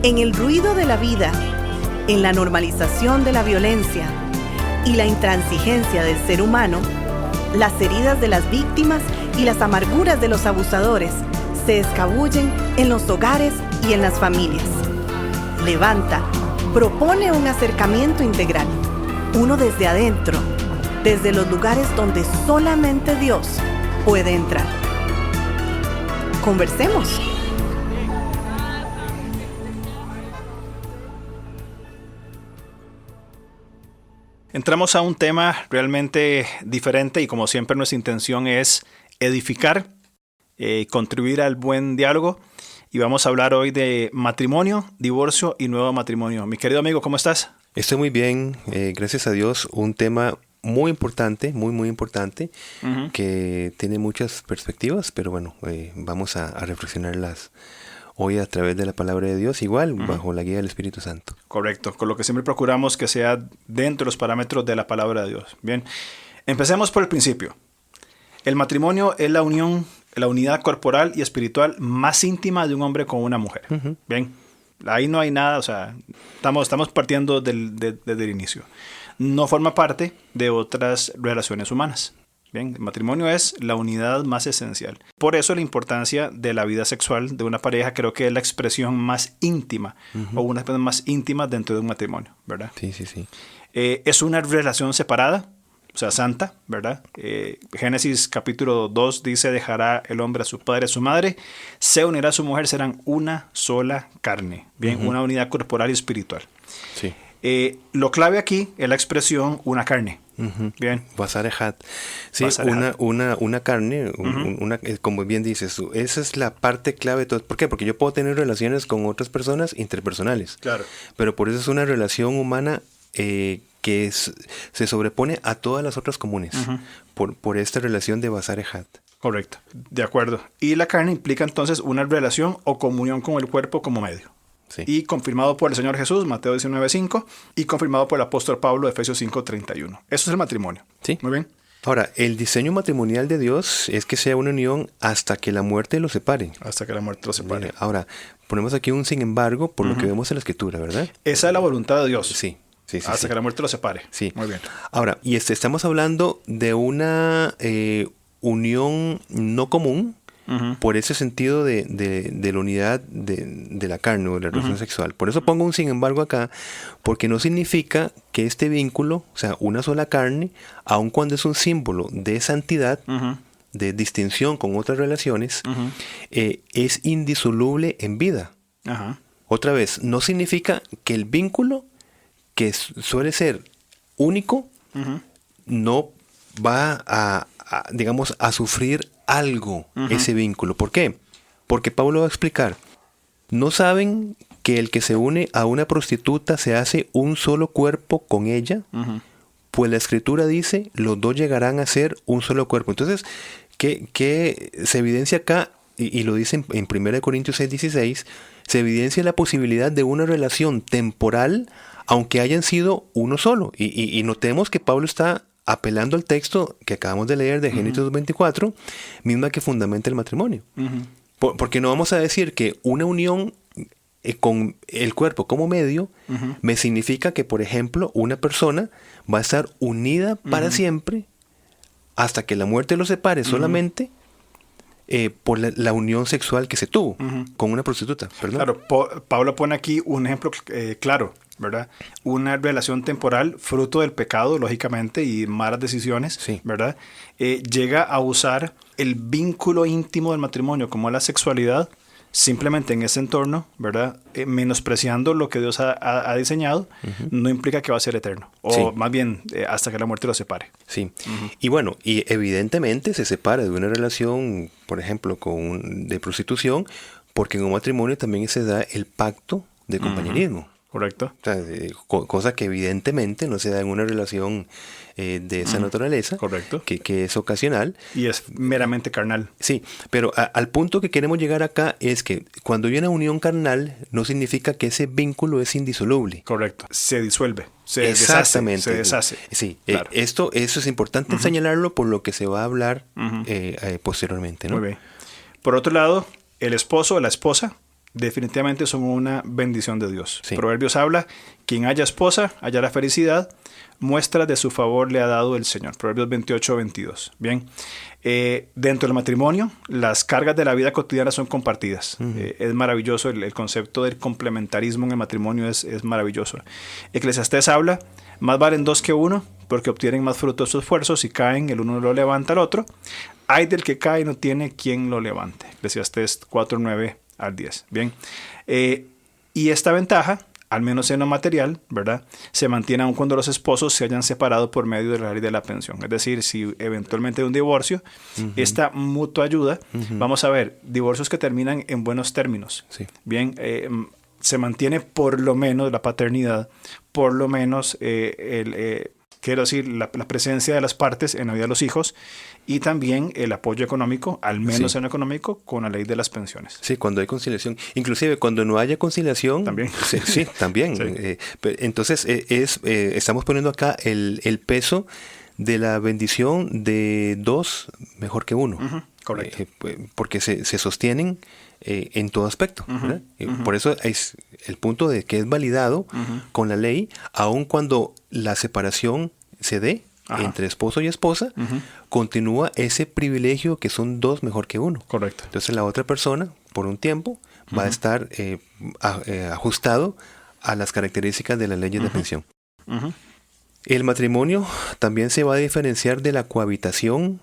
En el ruido de la vida, en la normalización de la violencia y la intransigencia del ser humano, las heridas de las víctimas y las amarguras de los abusadores se escabullen en los hogares y en las familias. Levanta propone un acercamiento integral, uno desde adentro, desde los lugares donde solamente Dios puede entrar. Conversemos. Entramos a un tema realmente diferente y como siempre nuestra intención es edificar, contribuir al buen diálogo y vamos a hablar hoy de matrimonio, divorcio y nuevo matrimonio. Mi querido amigo, ¿cómo estás? Estoy muy bien, gracias a Dios, un tema muy importante, muy importante, que tiene muchas perspectivas, pero bueno, vamos a reflexionarlas hoy a través de la palabra de Dios, igual bajo la guía del Espíritu Santo. Correcto, con lo que siempre procuramos que sea dentro de los parámetros de la palabra de Dios. Bien, empecemos por el principio. El matrimonio es la unión, la unidad corporal y espiritual más íntima de un hombre con una mujer. Bien, ahí no hay nada, o sea, estamos partiendo desde el inicio. No forma parte de otras relaciones humanas. Bien, el matrimonio es la unidad más esencial. Por eso la importancia de la vida sexual de una pareja creo que es la expresión más íntima o una expresión más íntima dentro de un matrimonio, ¿verdad? Sí. Es una relación separada, o sea, santa, ¿verdad? Génesis capítulo 2 dice, dejará el hombre a su padre y a su madre, se unirá a su mujer, serán una sola carne. Bien, una unidad corporal y espiritual. Sí. Lo clave aquí es la expresión una carne. Bien. Basar-e-hat. Sí, una carne, como bien dices, esa es la parte clave de todo. ¿Por qué? Porque yo puedo tener relaciones con otras personas interpersonales. Claro. Pero por eso es una relación humana que se sobrepone a todas las otras comunes. Por esta relación de Basar-e-hat. Correcto. De acuerdo. Y la carne implica entonces una relación o comunión con el cuerpo como medio. Sí. Y confirmado por el Señor Jesús, Mateo 19:5, y confirmado por el apóstol Pablo, Efesios 5:31. Eso es el matrimonio. Sí. Muy bien. Ahora, el diseño matrimonial de Dios es que sea una unión hasta que la muerte los separe. Hasta que la muerte los separe. Bien. Ahora, ponemos aquí un sin embargo por lo que vemos en la Escritura, ¿verdad? Esa es la voluntad de Dios. Sí. Hasta que la muerte los separe. Sí. Muy bien. Ahora, y estamos hablando de una unión no común, por ese sentido de la unidad de la carne o de la relación sexual. Por eso pongo un sin embargo acá, porque no significa que este vínculo, o sea, una sola carne, aun cuando es un símbolo de santidad, de distinción con otras relaciones, es indisoluble en vida. Otra vez, no significa que el vínculo, que suele ser único, no va a sufrir algo ese vínculo. ¿Por qué? Porque Pablo va a explicar, ¿no saben que el que se une a una prostituta se hace un solo cuerpo con ella? Pues la Escritura dice, los dos llegarán a ser un solo cuerpo. Entonces, ¿qué se evidencia acá? Y lo dice en 1 Corintios 6:16, se evidencia la posibilidad de una relación temporal, aunque hayan sido uno solo. Y notemos que Pablo está apelando al texto que acabamos de leer de Génesis 24, misma que fundamenta el matrimonio. Porque no vamos a decir que una unión con el cuerpo como medio me significa que, por ejemplo, una persona va a estar unida para siempre hasta que la muerte los separe solamente por la unión sexual que se tuvo con una prostituta. ¿Perdón? Claro, Pablo pone aquí un ejemplo claro, ¿verdad? Una relación temporal fruto del pecado, lógicamente, y malas decisiones, ¿verdad? Llega a usar el vínculo íntimo del matrimonio como la sexualidad simplemente en ese entorno, ¿verdad? Menospreciando lo que Dios ha diseñado, no implica que va a ser eterno. O más bien, hasta que la muerte lo separe. Sí. Y bueno, y evidentemente se separa de una relación, por ejemplo, de prostitución, porque en un matrimonio también se da el pacto de compañerismo. Correcto. O sea, cosa que evidentemente no se da en una relación de esa naturaleza. Correcto. Que es ocasional. Y es meramente carnal. Sí, pero al punto que queremos llegar acá es que cuando hay una unión carnal, no significa que ese vínculo es indisoluble. Correcto. Se disuelve. Exactamente. Se deshace. Sí, claro. Eso es importante señalarlo por lo que se va a hablar posteriormente, ¿no? Muy bien. Por otro lado, el esposo o la esposa definitivamente son una bendición de Dios. Sí. Proverbios habla, quien haya esposa, hallará felicidad, muestra de su favor le ha dado el Señor. Proverbios 28-22. Bien, dentro del matrimonio, las cargas de la vida cotidiana son compartidas. Es maravilloso, el concepto del complementarismo en el matrimonio es maravilloso. Eclesiastés habla, más valen dos que uno, porque obtienen más fruto de sus esfuerzos. Si caen, el uno lo levanta al otro. Ay del que cae y no tiene quien lo levante. Eclesiastés 4:9-10. Bien, y esta ventaja, al menos en lo material, ¿verdad?, se mantiene aun cuando los esposos se hayan separado por medio de la ley de la pensión. Es decir, si eventualmente hay un divorcio, esta mutua ayuda, vamos a ver, divorcios que terminan en buenos términos. Sí. Bien, se mantiene por lo menos la paternidad, por lo menos quiero decir, la presencia de las partes en la vida de los hijos y también el apoyo económico, al menos en lo económico, con la ley de las pensiones. Sí, cuando hay conciliación. Inclusive cuando no haya conciliación... También. Sí, también. Sí. Entonces, estamos poniendo acá el peso de la bendición de dos mejor que uno. Correcto. Porque se sostienen en todo aspecto. ¿Verdad? Por eso es el punto de que es validado con la ley, aun cuando la separación se dé entre esposo y esposa, continúa ese privilegio que son dos mejor que uno. Correcto. Entonces la otra persona, por un tiempo, va a estar ajustado a las características de las leyes de pensión. El matrimonio también se va a diferenciar de la cohabitación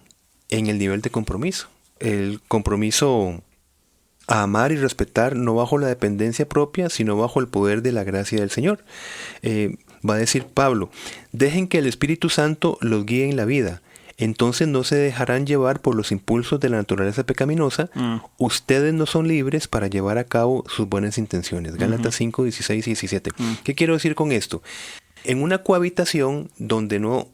en el nivel de compromiso. El compromiso a amar y respetar no bajo la dependencia propia, sino bajo el poder de la gracia del Señor. Va a decir Pablo, dejen que el Espíritu Santo los guíe en la vida. Entonces no se dejarán llevar por los impulsos de la naturaleza pecaminosa. Ustedes no son libres para llevar a cabo sus buenas intenciones. Gálatas 5, 16 y 17. ¿Qué quiero decir con esto? En una cohabitación donde no...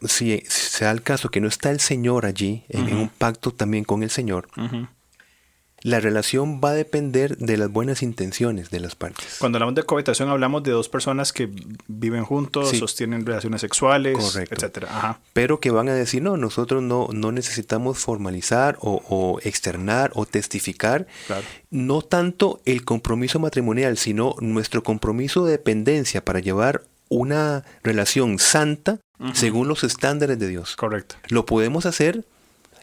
si se da el caso que no está el Señor allí, en un pacto también con el Señor, la relación va a depender de las buenas intenciones de las partes. Cuando hablamos de cohabitación hablamos de dos personas que viven juntos, sostienen relaciones sexuales, etcétera. Pero que van a decir, no, nosotros no necesitamos formalizar o externar o testificar, no tanto el compromiso matrimonial, sino nuestro compromiso de dependencia para llevar una relación santa según los estándares de Dios. Correcto. Lo podemos hacer,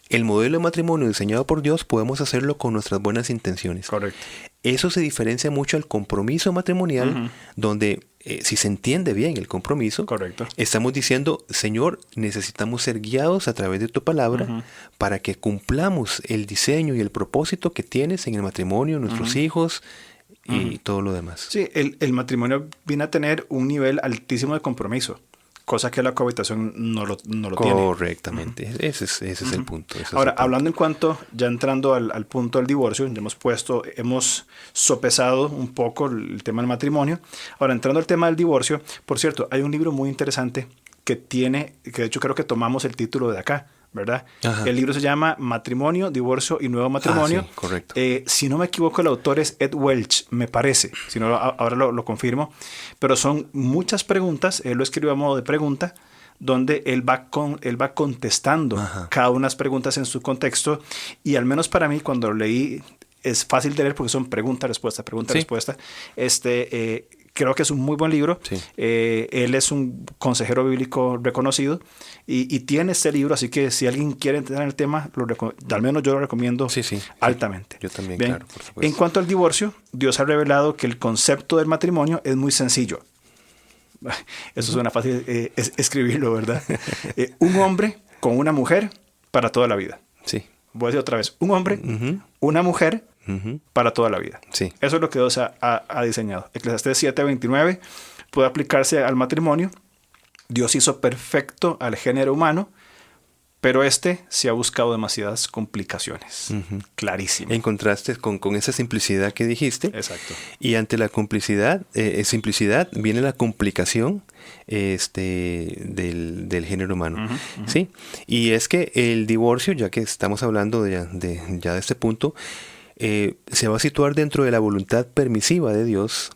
el modelo de matrimonio diseñado por Dios, podemos hacerlo con nuestras buenas intenciones. Correcto. Eso se diferencia mucho al compromiso matrimonial, donde si se entiende bien el compromiso, estamos diciendo, Señor, necesitamos ser guiados a través de tu palabra para que cumplamos el diseño y el propósito que tienes en el matrimonio, nuestros hijos y todo lo demás. Sí, el matrimonio viene a tener un nivel altísimo de compromiso, cosa que la cohabitación no lo tiene. Correctamente, ese es el punto. Ahora, hablando en cuanto, ya entrando al punto del divorcio, ya hemos sopesado un poco el tema del matrimonio. Ahora, entrando al tema del divorcio, por cierto, hay un libro muy interesante que de hecho creo que tomamos el título de acá, ¿verdad? El libro se llama Matrimonio, Divorcio y Nuevo Matrimonio. Sí, correcto. Si no me equivoco, el autor es Ed Welch, me parece. Si no, ahora lo confirmo. Pero son muchas preguntas. Él lo escribió a modo de pregunta, donde él va contestando cada una de las preguntas en su contexto. Y al menos para mí, cuando lo leí, es fácil de leer porque son pregunta-respuesta, pregunta-respuesta. Creo que es un muy buen libro. Sí. Él es un consejero bíblico reconocido y tiene este libro, así que si alguien quiere entrar en el tema, al menos yo lo recomiendo altamente. Yo también, bien, claro, por supuesto. En cuanto al divorcio, Dios ha revelado que el concepto del matrimonio es muy sencillo. Eso suena fácil escribirlo, ¿verdad? Un hombre con una mujer para toda la vida. Sí. Voy a decir otra vez. Un hombre, una mujer para toda la vida. Sí. Eso es lo que Dios ha diseñado. Eclesiastés 7:29 puede aplicarse al matrimonio. Dios hizo perfecto al género humano, pero se ha buscado demasiadas complicaciones. Clarísimo. En contraste con esa simplicidad que dijiste. Exacto. Y ante la simplicidad viene la complicación del género humano. ¿Sí? Y es que el divorcio, ya que estamos hablando de este punto, se va a situar dentro de la voluntad permisiva de Dios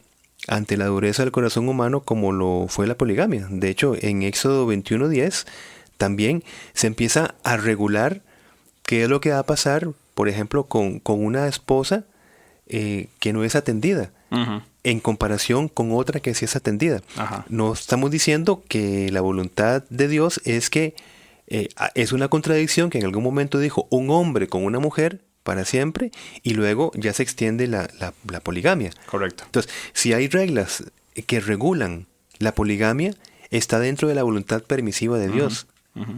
ante la dureza del corazón humano, como lo fue la poligamia. De hecho, en Éxodo 21:10 también se empieza a regular qué es lo que va a pasar, por ejemplo, con una esposa que no es atendida en comparación con otra que sí es atendida. No estamos diciendo que la voluntad de Dios es que es una contradicción que en algún momento dijo un hombre con una mujer para siempre y luego ya se extiende la poligamia. Correcto. Entonces, si hay reglas que regulan la poligamia, está dentro de la voluntad permisiva de Dios.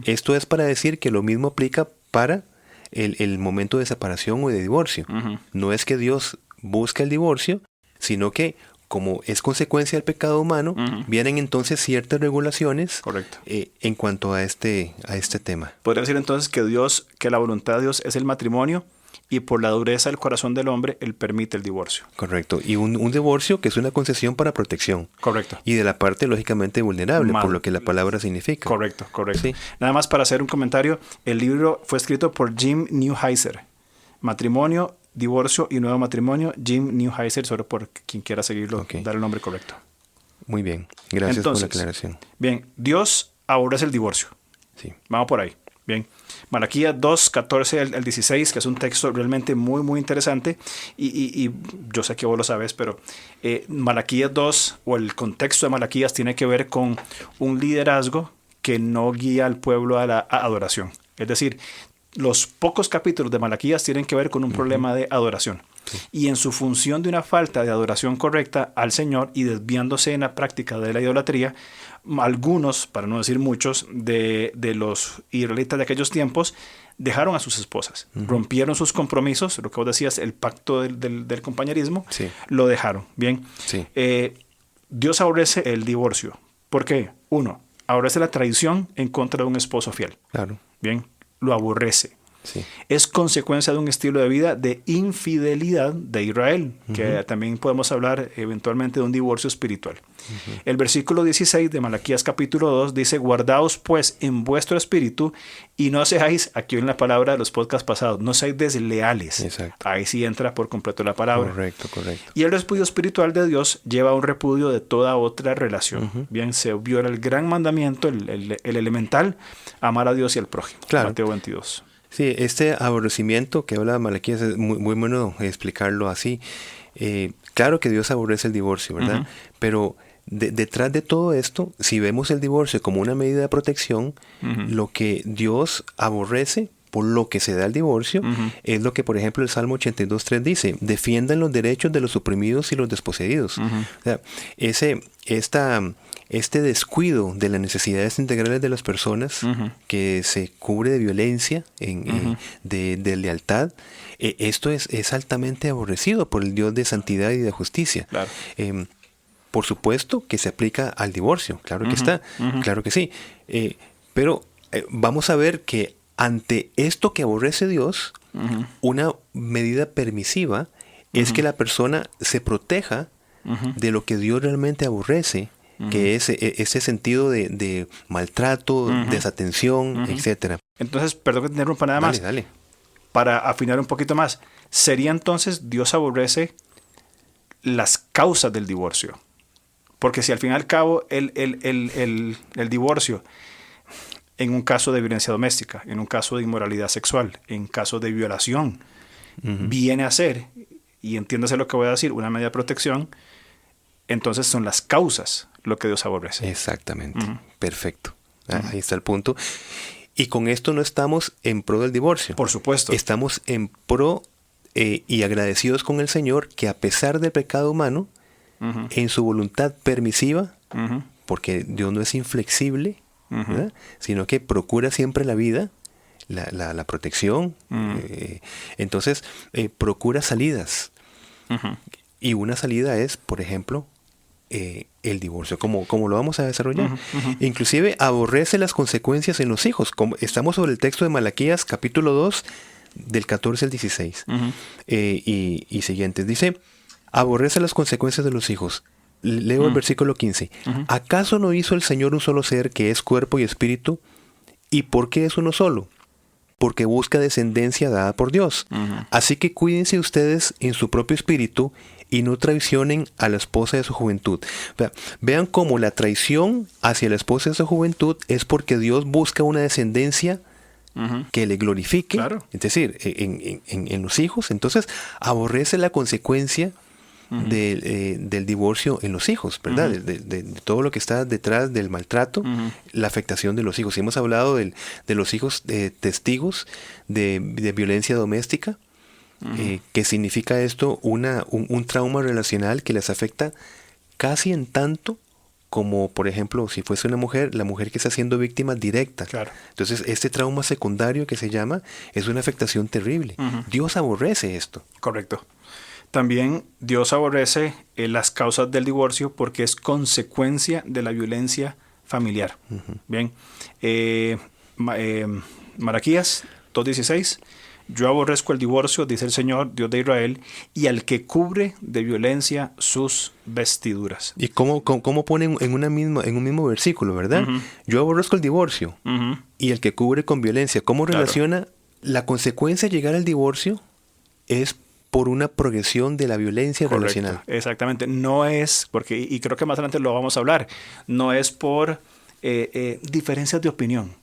Esto es para decir que lo mismo aplica para el momento de separación o de divorcio. No es que Dios busca el divorcio, sino que como es consecuencia del pecado humano, vienen entonces ciertas regulaciones en cuanto a este tema. Podría decir entonces que la voluntad de Dios es el matrimonio y por la dureza del corazón del hombre, Él permite el divorcio. Correcto. Y un divorcio que es una concesión para protección. Correcto. Y de la parte lógicamente vulnerable, por lo que la palabra significa. Correcto. Sí. Nada más para hacer un comentario, el libro fue escrito por Jim Newheiser. Matrimonio, divorcio y nuevo matrimonio, Jim Newheiser, solo por quien quiera seguirlo, dar el nombre correcto. Muy bien, gracias entonces, por la aclaración. Bien, Dios aborrece el divorcio. Sí. Vamos por ahí. Bien. Malaquías 2, 14 al 16, que es un texto realmente muy, muy interesante. Y yo sé que vos lo sabes, pero Malaquías 2, o el contexto de Malaquías, tiene que ver con un liderazgo que no guía al pueblo a la adoración. Es decir, los pocos capítulos de Malaquías tienen que ver con un problema de adoración. Sí. Y en su función de una falta de adoración correcta al Señor y desviándose en la práctica de la idolatría, algunos, para no decir muchos, de los israelitas de aquellos tiempos dejaron a sus esposas, rompieron sus compromisos, lo que vos decías, el pacto del compañerismo, lo dejaron. Bien, Dios aborrece el divorcio. ¿Por qué? Uno, aborrece la traición en contra de un esposo fiel. Claro. Bien, lo aborrece. Sí. Es consecuencia de un estilo de vida de infidelidad de Israel, que también podemos hablar eventualmente de un divorcio espiritual. El versículo 16 de Malaquías capítulo 2 dice: guardaos pues en vuestro espíritu y no seáis, aquí en la palabra de los podcasts pasados, no seáis desleales. Exacto. Ahí sí entra por completo la palabra. Correcto. Y el repudio espiritual de Dios lleva a un repudio de toda otra relación. Bien, se viola el gran mandamiento, el elemental, amar a Dios y al prójimo. Claro. Mateo 22. Sí, este aborrecimiento que habla Malaquías es muy bueno explicarlo así. Claro que Dios aborrece el divorcio, ¿verdad? Pero detrás de todo esto, si vemos el divorcio como una medida de protección, lo que Dios aborrece, por lo que se da el divorcio, es lo que, por ejemplo, el Salmo 82.3 dice: defiendan los derechos de los oprimidos y los desposeídos. O sea, este descuido de las necesidades integrales de las personas, que se cubre de violencia, de lealtad, esto es altamente aborrecido por el Dios de santidad y de justicia. Claro. Por supuesto que se aplica al divorcio, claro que está, claro que sí. Pero vamos a ver que ante esto que aborrece Dios, una medida permisiva es que la persona se proteja de lo que Dios realmente aborrece, que es ese sentido de maltrato, desatención, etcétera. Entonces, perdón que te interrumpa nada más. Dale. Para afinar un poquito más, ¿sería entonces Dios aborrece las causas del divorcio? Porque si al fin y al cabo el divorcio, en un caso de violencia doméstica, en un caso de inmoralidad sexual, en caso de violación, viene a ser, y entiéndase lo que voy a decir, una medida de protección, entonces son las causas lo que Dios aborrece. Exactamente. Perfecto. Ahí está el punto. Y con esto no estamos en pro del divorcio. Por supuesto. Estamos en pro y agradecidos con el Señor que a pesar del pecado humano, en su voluntad permisiva, porque Dios no es inflexible, sino que procura siempre la vida, la protección, entonces procura salidas. Y una salida es, por ejemplo, el divorcio, como lo vamos a desarrollar. Inclusive aborrece las consecuencias en los hijos. Estamos sobre el texto de Malaquías capítulo 2 del 14 al 16 y siguientes. Dice: aborrece las consecuencias de los hijos. Leo el versículo 15. ¿Acaso no hizo el Señor un solo ser que es cuerpo y espíritu? ¿Y por qué es uno solo? Porque busca descendencia dada por Dios. Así que cuídense ustedes en su propio espíritu y no traicionen a la esposa de su juventud. Vean cómo la traición hacia la esposa de su juventud es porque Dios busca una descendencia que le glorifique, Claro. es decir, en los hijos, entonces aborrece la consecuencia del divorcio en los hijos, ¿verdad? De todo lo que está detrás del maltrato, la afectación de los hijos. Y hemos hablado de los hijos testigos de violencia doméstica, que significa esto un trauma relacional que les afecta casi en tanto como, por ejemplo, si fuese una mujer, la mujer que está siendo víctima directa. Claro. Entonces, este trauma secundario que se llama es una afectación terrible. Dios aborrece esto. Correcto. También Dios aborrece las causas del divorcio porque es consecuencia de la violencia familiar. Bien. Malaquías 2:16. Yo aborrezco el divorcio, dice el Señor, Dios de Israel, y al que cubre de violencia sus vestiduras. ¿Y cómo ponen en un mismo versículo, verdad? Yo aborrezco el divorcio y el que cubre con violencia. ¿Cómo relaciona la consecuencia de llegar al divorcio? Es por una progresión de la violencia relacional. Exactamente. No es, porque, y creo que más adelante lo vamos a hablar, no es por diferencias de opinión.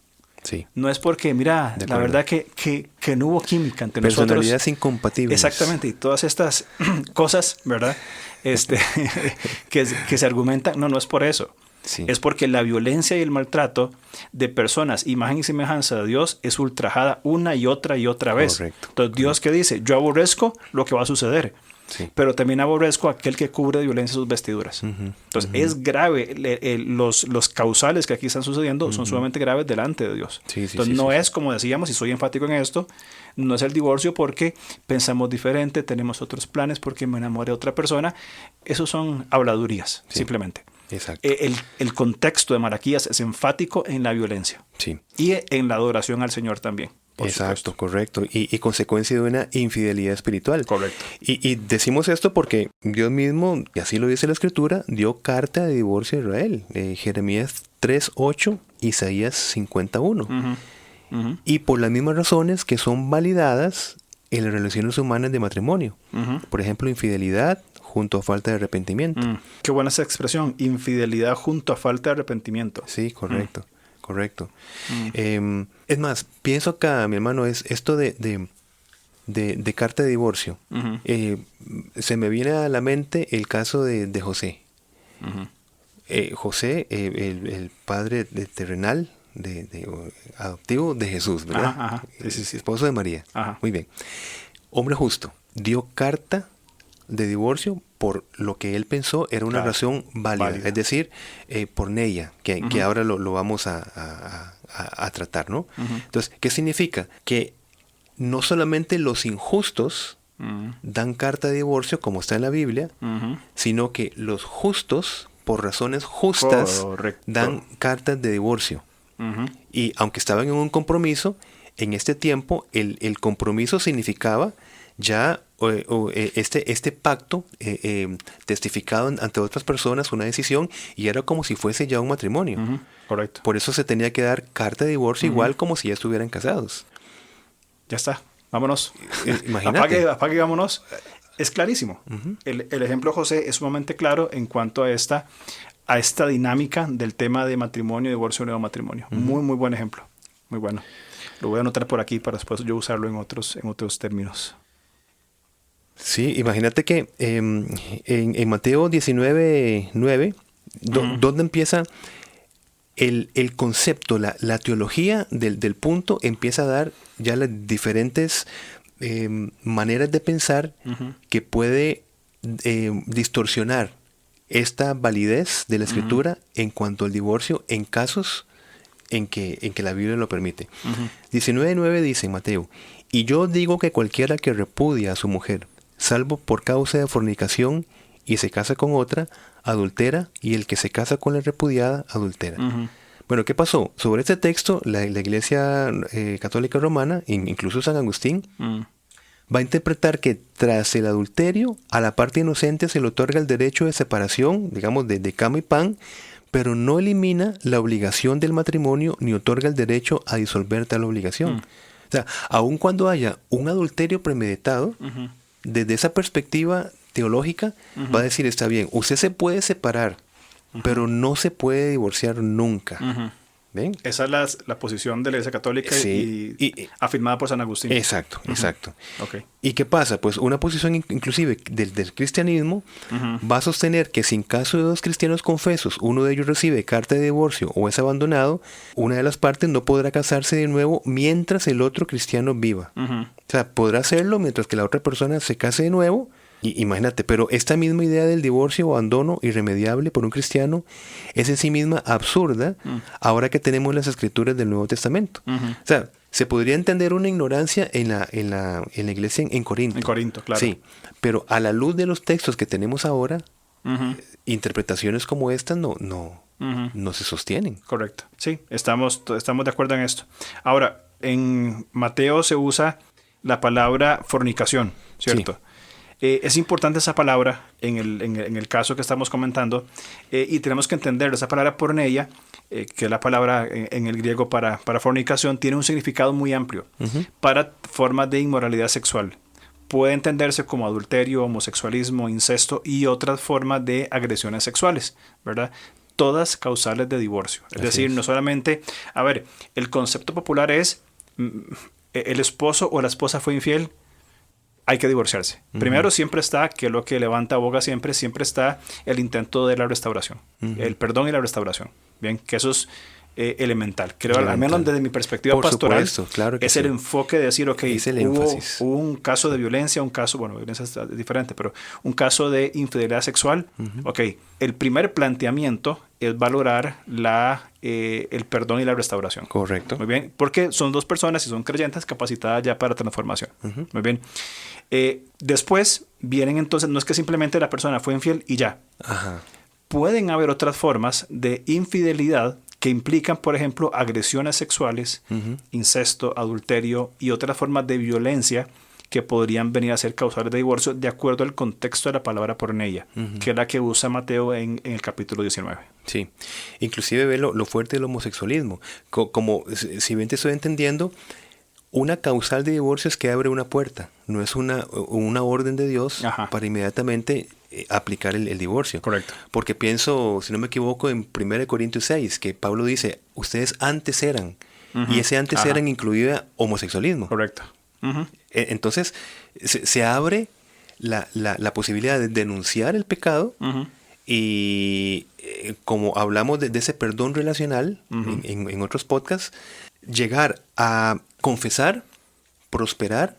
Sí. No es porque, mira, la verdad que no hubo química entre nosotros. Personalidades incompatibles. Exactamente. Y todas estas cosas, ¿verdad? Que se argumentan. No es por eso. Sí. Es porque la violencia y el maltrato de personas, imagen y semejanza de Dios, es ultrajada una y otra vez. Correcto. Entonces, Dios que dice, yo aborrezco lo que va a suceder. Sí. Pero también aborrezco a aquel que cubre de violencia sus vestiduras. Entonces, es grave. Los causales que aquí están sucediendo son sumamente graves delante de Dios. Entonces, no es, como decíamos, y soy enfático en esto, no es el divorcio porque pensamos diferente, tenemos otros planes, porque me enamoré de otra persona. Esos son habladurías, simplemente. Exacto. El contexto de Malaquías es enfático en la violencia. Sí. Y en la adoración al Señor también. Exacto, correcto. Y consecuencia de una infidelidad espiritual. Correcto. Y decimos esto porque Dios mismo, y así lo dice la Escritura, dio carta de divorcio a Israel. Jeremías 3:8, Isaías 51. Y por las mismas razones que son validadas en las relaciones humanas de matrimonio. Por ejemplo, infidelidad junto a falta de arrepentimiento. Qué buena esa expresión, infidelidad junto a falta de arrepentimiento. Sí, correcto. Correcto. Es más, pienso acá, mi hermano, es esto de carta de divorcio. Se me viene a la mente el caso de José. José, el padre terrenal, adoptivo de Jesús, ¿verdad? Sí. Esposo de María. Muy bien. Hombre justo. Dio carta de divorcio por lo que él pensó era una relación válida. Es decir, por Neia, que ahora lo vamos a tratar, ¿no? Entonces, ¿qué significa? Que no solamente los injustos dan carta de divorcio, como está en la Biblia, sino que los justos, por razones justas, dan cartas de divorcio. Y aunque estaban en un compromiso, en este tiempo el compromiso significaba ya este pacto testificado ante otras personas, una decisión, y era como si fuese ya un matrimonio. Correcto. Por eso se tenía que dar carta de divorcio igual como si ya estuvieran casados. Ya está, vámonos. Imagínate. Apague y vámonos. Es clarísimo. El ejemplo de José es sumamente claro en cuanto a esta dinámica del tema de matrimonio, divorcio o nuevo matrimonio. Muy, muy buen ejemplo. Muy bueno. Lo voy a anotar por aquí para después yo usarlo en otros términos. Sí, imagínate que en Mateo 19:9, ¿dónde empieza el concepto, la teología del punto? Empieza a dar ya las diferentes maneras de pensar que puede distorsionar esta validez de la Escritura en cuanto al divorcio en casos en que la Biblia lo permite. 19:9 dice en Mateo: y yo digo que cualquiera que repudia a su mujer, salvo por causa de fornicación, y se casa con otra, adultera, y el que se casa con la repudiada, adultera. Bueno, ¿qué pasó? Sobre este texto, la Iglesia Católica Romana, incluso San Agustín, va a interpretar que tras el adulterio, a la parte inocente se le otorga el derecho de separación, digamos, de cama y pan, pero no elimina la obligación del matrimonio ni otorga el derecho a disolver tal obligación. O sea, aun cuando haya un adulterio premeditado, desde esa perspectiva teológica, va a decir, está bien, usted se puede separar, pero no se puede divorciar nunca. ¿Ven? Esa es la posición de la Iglesia Católica y afirmada por San Agustín. Exacto, exacto. Okay. ¿Y qué pasa? Pues una posición inclusive del cristianismo va a sostener que si en caso de dos cristianos confesos, uno de ellos recibe carta de divorcio o es abandonado, una de las partes no podrá casarse de nuevo mientras el otro cristiano viva. O sea, podrá hacerlo mientras que la otra persona se case de nuevo. Y, imagínate, pero esta misma idea del divorcio o abandono irremediable por un cristiano es en sí misma absurda ahora que tenemos las escrituras del Nuevo Testamento. O sea, se podría entender una ignorancia en la iglesia en Corinto. En Corinto, claro. Sí, pero a la luz de los textos que tenemos ahora, interpretaciones como estas no se sostienen. Correcto. Sí, estamos de acuerdo en esto. Ahora, en Mateo se usa la palabra fornicación, ¿cierto? Sí. Es importante esa palabra en el caso que estamos comentando y tenemos que entender esa palabra porneia, que es la palabra en el griego para fornicación, tiene un significado muy amplio para formas de inmoralidad sexual. Puede entenderse como adulterio, homosexualismo, incesto y otras formas de agresiones sexuales, ¿verdad? Todas causales de divorcio. Es decir, no solamente, el concepto popular es el esposo o la esposa fue infiel, hay que divorciarse. Primero siempre está, que lo que levanta boga siempre está el intento de la restauración, el perdón y la restauración. Bien, que eso es elemental. Creo, al menos desde mi perspectiva pastoral, supuesto, claro que es el enfoque de decir, hubo un caso de violencia, violencia es diferente, pero un caso de infidelidad sexual, el primer planteamiento es valorar el perdón y la restauración. Correcto. Muy bien, porque son dos personas y son creyentes capacitadas ya para transformación. Muy bien. Después vienen entonces, no es que simplemente la persona fue infiel y ya. Pueden haber otras formas de infidelidad que implican, por ejemplo, agresiones sexuales, incesto, adulterio y otras formas de violencia que podrían venir a ser causales de divorcio de acuerdo al contexto de la palabra porneia, que es la que usa Mateo en el capítulo 19. Sí, inclusive ve lo fuerte del homosexualismo. Como si bien te estoy entendiendo, una causal de divorcio es que abre una puerta, no es una orden de Dios para inmediatamente aplicar el divorcio. Correcto. Porque pienso, si no me equivoco, en 1 Corintios 6, que Pablo dice, ustedes antes eran, y ese antes eran incluía homosexualismo. Correcto. Entonces, se abre la posibilidad de denunciar el pecado y como hablamos de ese perdón relacional en otros podcasts, llegar a confesar, prosperar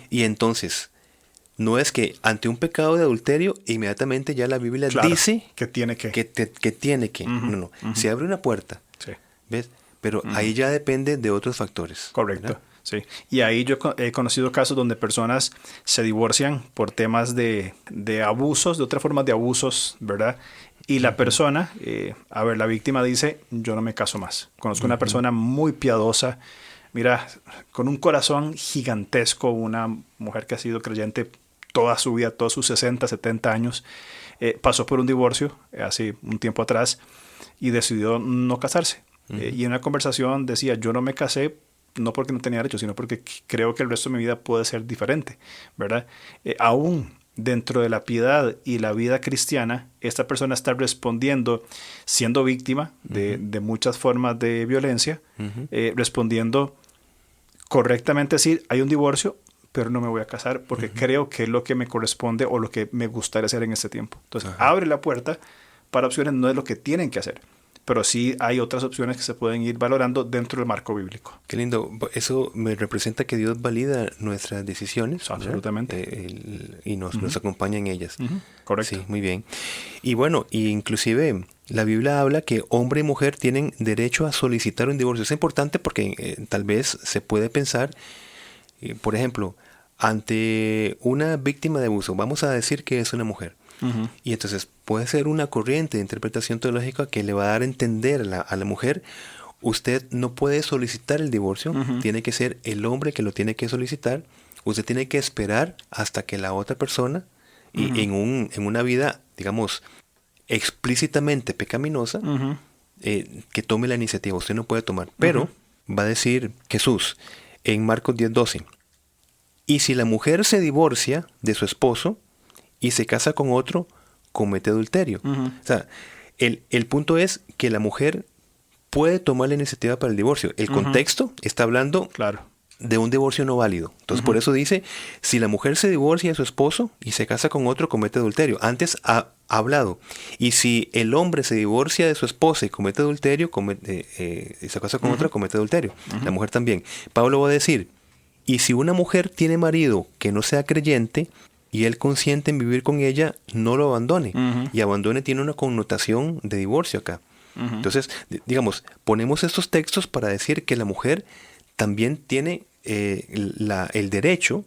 y entonces no es que ante un pecado de adulterio inmediatamente ya la Biblia dice que tiene que. No. Se abre una puerta. Sí. ¿Ves? Pero ahí ya depende de otros factores. Correcto. ¿Verdad? Sí. Y ahí yo he conocido casos donde personas se divorcian por temas de abusos, de otras formas de abusos, ¿verdad? Y la persona, la víctima dice, yo no me caso más. Conozco una persona muy piadosa, mira, con un corazón gigantesco, una mujer que ha sido creyente toda su vida, todos sus 60, 70 años, pasó por un divorcio hace un tiempo atrás y decidió no casarse. Y en una conversación decía, yo no me casé no porque no tenía derecho, sino porque creo que el resto de mi vida puede ser diferente, ¿verdad? Aún dentro de la piedad y la vida cristiana, esta persona está respondiendo, siendo víctima de muchas formas de violencia, respondiendo correctamente, decir, hay un divorcio, pero no me voy a casar porque creo que es lo que me corresponde o lo que me gustaría hacer en este tiempo. Entonces, abre la puerta para opciones, no es lo que tienen que hacer, pero sí hay otras opciones que se pueden ir valorando dentro del marco bíblico. Qué lindo. Eso me representa que Dios valida nuestras decisiones. Absolutamente. Y nos acompaña en ellas. Correcto. Sí, muy bien. Y bueno, inclusive la Biblia habla que hombre y mujer tienen derecho a solicitar un divorcio. Es importante porque tal vez se puede pensar, por ejemplo, ante una víctima de abuso, vamos a decir que es una mujer. Y entonces puede ser una corriente de interpretación teológica que le va a dar a entender a la mujer, usted no puede solicitar el divorcio, tiene que ser el hombre que lo tiene que solicitar, usted tiene que esperar hasta que la otra persona, y en una vida, digamos, explícitamente pecaminosa, que tome la iniciativa, usted no puede tomar. Pero va a decir Jesús en Marcos 10:12, y si la mujer se divorcia de su esposo, y se casa con otro, comete adulterio. O sea, el punto es que la mujer puede tomar la iniciativa para el divorcio. El contexto está hablando Claro. de un divorcio no válido. Entonces, por eso dice, si la mujer se divorcia de su esposo y se casa con otro, comete adulterio. Antes ha hablado. Y si el hombre se divorcia de su esposa y comete adulterio, y se casa con otra, comete adulterio. La mujer también. Pablo va a decir, y si una mujer tiene marido que no sea creyente y él consiente en vivir con ella, no lo abandone. Y abandone tiene una connotación de divorcio acá. Entonces, digamos, ponemos estos textos para decir que la mujer también tiene el derecho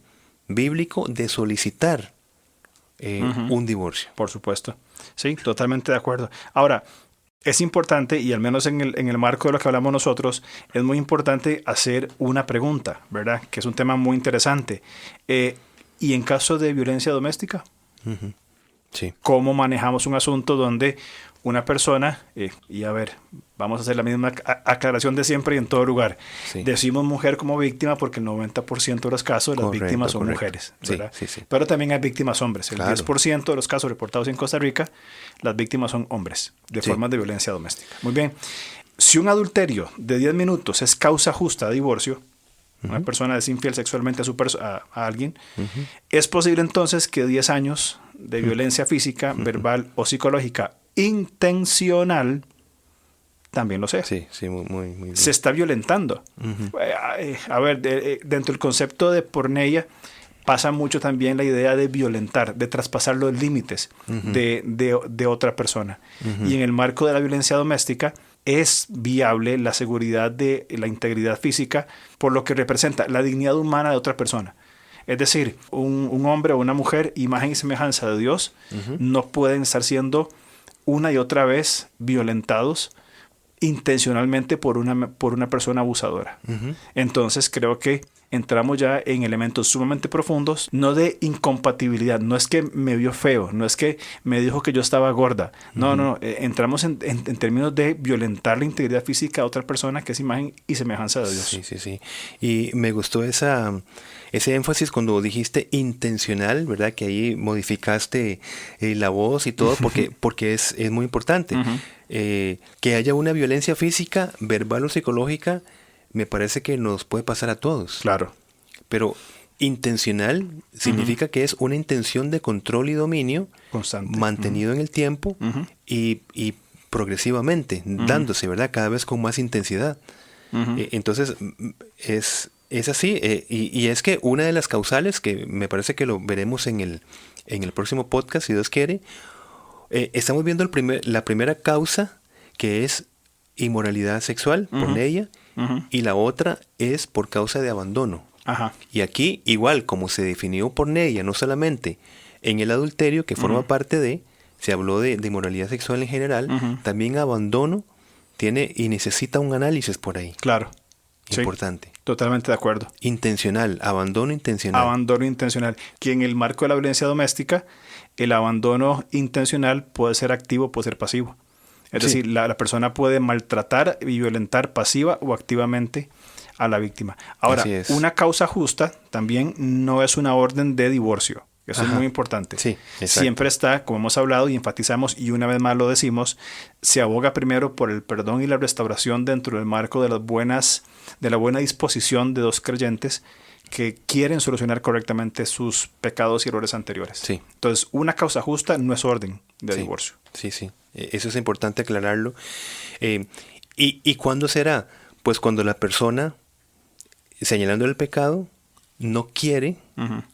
bíblico de solicitar un divorcio. Por supuesto. Sí, totalmente de acuerdo. Ahora, es importante, y al menos en el marco de lo que hablamos nosotros, es muy importante hacer una pregunta, ¿verdad? Que es un tema muy interesante. ¿Y en caso de violencia doméstica? Sí. ¿Cómo manejamos un asunto donde una persona, y a ver, vamos a hacer la misma aclaración de siempre y en todo lugar. Sí. Decimos mujer como víctima porque el 90% de los casos las víctimas son mujeres, ¿verdad? Sí. Pero también hay víctimas hombres. El 10% de los casos reportados en Costa Rica, las víctimas son hombres de formas de violencia doméstica. Muy bien. Si un adulterio de 10 minutos es causa justa de divorcio, una persona es infiel sexualmente a alguien, es posible entonces que 10 años de violencia física, verbal o psicológica intencional también lo sea. Sí, muy bien. Se está violentando. A ver, dentro del concepto de porneia pasa mucho también la idea de violentar, de traspasar los límites de otra persona. Y en el marco de la violencia doméstica es viable la seguridad de la integridad física por lo que representa la dignidad humana de otra persona. Es decir, un hombre o una mujer, imagen y semejanza de Dios, no pueden estar siendo una y otra vez violentados intencionalmente por una persona abusadora. Entonces creo que entramos ya en elementos sumamente profundos, no de incompatibilidad, no es que me vio feo, no es que me dijo que yo estaba gorda, no, entramos en términos de violentar la integridad física de otra persona que es imagen y semejanza de Dios. Sí. Y me gustó ese énfasis cuando dijiste intencional, ¿verdad? Que ahí modificaste la voz y todo, porque es muy importante. Que haya una violencia física, verbal o psicológica, me parece que nos puede pasar a todos. Claro. Pero intencional significa que es una intención de control y dominio constante, mantenido en el tiempo y progresivamente, dándose, ¿verdad? Cada vez con más intensidad. Entonces, es así. Y es que una de las causales, que me parece que lo veremos en el próximo podcast, si Dios quiere, estamos viendo la primera causa, que es inmoralidad sexual, porneia, y la otra es por causa de abandono. Y aquí, igual como se definió porneia, no solamente en el adulterio, que forma parte se habló de inmoralidad sexual en general, también abandono tiene y necesita un análisis por ahí. Claro. Importante. Sí, totalmente de acuerdo. Intencional, abandono intencional. Abandono intencional. Que en el marco de la violencia doméstica, el abandono intencional puede ser activo, puede ser pasivo. Es decir, la persona puede maltratar y violentar pasiva o activamente a la víctima. Ahora, una causa justa también no es una orden de divorcio. Eso es muy importante. Sí, siempre está, como hemos hablado y enfatizamos, y una vez más lo decimos, se aboga primero por el perdón y la restauración dentro del marco de la buena disposición de dos creyentes que quieren solucionar correctamente sus pecados y errores anteriores. Sí. Entonces, una causa justa no es orden de divorcio. Sí. Eso es importante aclararlo. ¿Y cuándo será? Pues cuando la persona, señalando el pecado, no quiere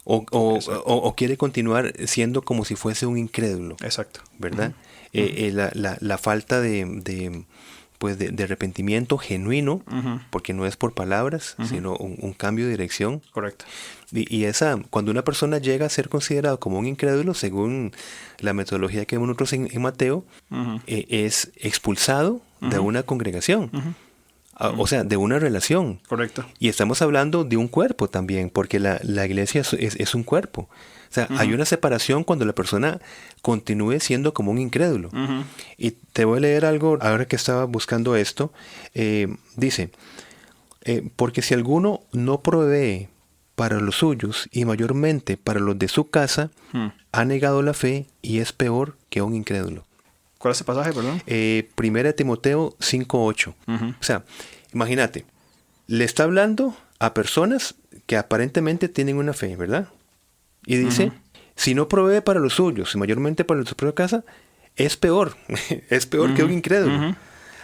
o quiere continuar siendo como si fuese un incrédulo. Exacto. ¿Verdad? La falta de arrepentimiento genuino, porque no es por palabras, sino un cambio de dirección. Correcto. Y cuando una persona llega a ser considerado como un incrédulo, según la metodología que vemos nosotros en Mateo, es expulsado de una congregación. O sea, de una relación. Correcto. Y estamos hablando de un cuerpo también, porque la iglesia es un cuerpo. O sea, hay una separación cuando la persona continúe siendo como un incrédulo. Y te voy a leer algo, ahora que estaba buscando esto. Dice, porque si alguno no provee para los suyos y mayormente para los de su casa, ha negado la fe y es peor que un incrédulo. ¿Cuál es el pasaje, perdón? 1 Timoteo 5:8. O sea, imagínate, le está hablando a personas que aparentemente tienen una fe, ¿verdad? Y dice, si no provee para los suyos, y mayormente para su propia casa, es peor. Es peor que un incrédulo.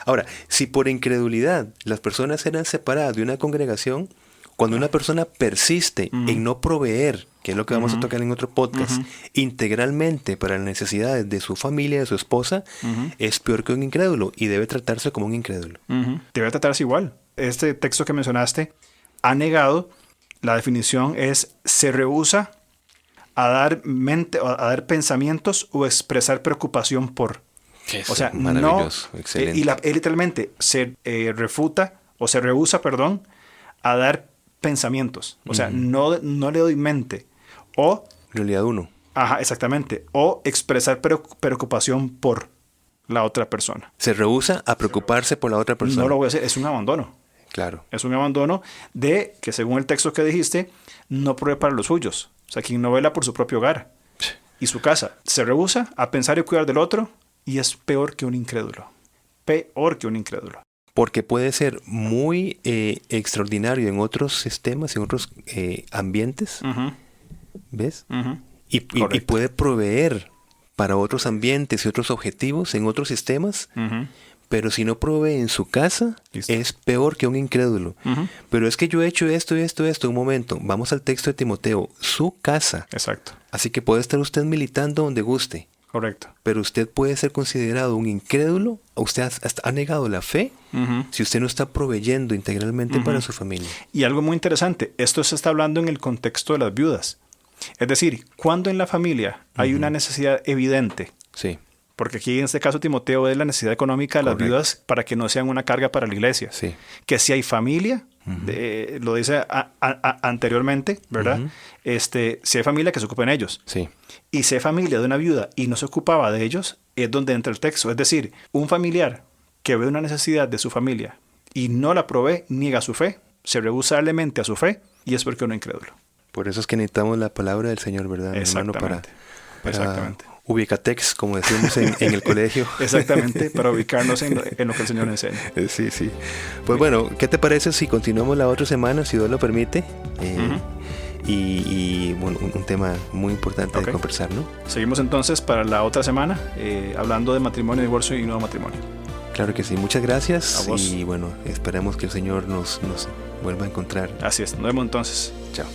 Ahora, si por incredulidad las personas eran separadas de una congregación, cuando una persona persiste en no proveer, que es lo que vamos a tocar en otro podcast, integralmente para las necesidades de su familia, de su esposa, es peor que un incrédulo y debe tratarse como un incrédulo. Debe tratarse igual. Este texto que mencionaste ha negado, la definición es, se rehúsa a dar pensamientos o expresar preocupación por. Eso, o sea, maravilloso, no, excelente. él literalmente se rehúsa, a dar pensamientos. O sea, no le doy mente. O... Realidad 1. Ajá, exactamente. O expresar preocupación por la otra persona. Se rehúsa a preocuparse por la otra persona. No lo voy a hacer, es un abandono. Claro. Es un abandono de que, según el texto que dijiste, no provee para los suyos. O sea, quien no vela por su propio hogar y su casa. Se rehúsa a pensar y cuidar del otro y es peor que un incrédulo. Peor que un incrédulo. Porque puede ser muy extraordinario en otros sistemas, en otros ambientes. ¿Ves? Y puede proveer para otros ambientes y otros objetivos en otros sistemas. Pero si no provee en su casa, es peor que un incrédulo. Pero es que yo he hecho esto. Un momento, vamos al texto de Timoteo. Su casa. Exacto. Así que puede estar usted militando donde guste. Correcto. Pero usted puede ser considerado un incrédulo. Usted hasta ha negado la fe si usted no está proveyendo integralmente para su familia. Y algo muy interesante, esto se está hablando en el contexto de las viudas. Es decir, cuando en la familia hay una necesidad evidente. Sí. Porque aquí en este caso Timoteo es la necesidad económica de las viudas para que no sean una carga para la iglesia. Sí. Que si hay familia, lo dice anteriormente, ¿verdad? Si hay familia, que se ocupen ellos. Sí. Y si hay familia de una viuda y no se ocupaba de ellos, es donde entra el texto. Es decir, un familiar que ve una necesidad de su familia y no la provee, niega su fe, se rehúsa alegremente a su fe y es porque uno es incrédulo. Por eso es que necesitamos la palabra del Señor, ¿verdad, hermano? Para ubicatex, como decimos en el colegio. Exactamente, para ubicarnos en lo que el Señor enseña. Sí, sí. Pues bueno, ¿qué te parece si continuamos la otra semana, si Dios lo permite? Y bueno, un tema muy importante de conversar, ¿no? Seguimos entonces para la otra semana, hablando de matrimonio, divorcio y nuevo matrimonio. Claro que sí, muchas gracias. A vos. Y bueno, esperemos que el Señor nos vuelva a encontrar. Así es, nos vemos entonces. Chao.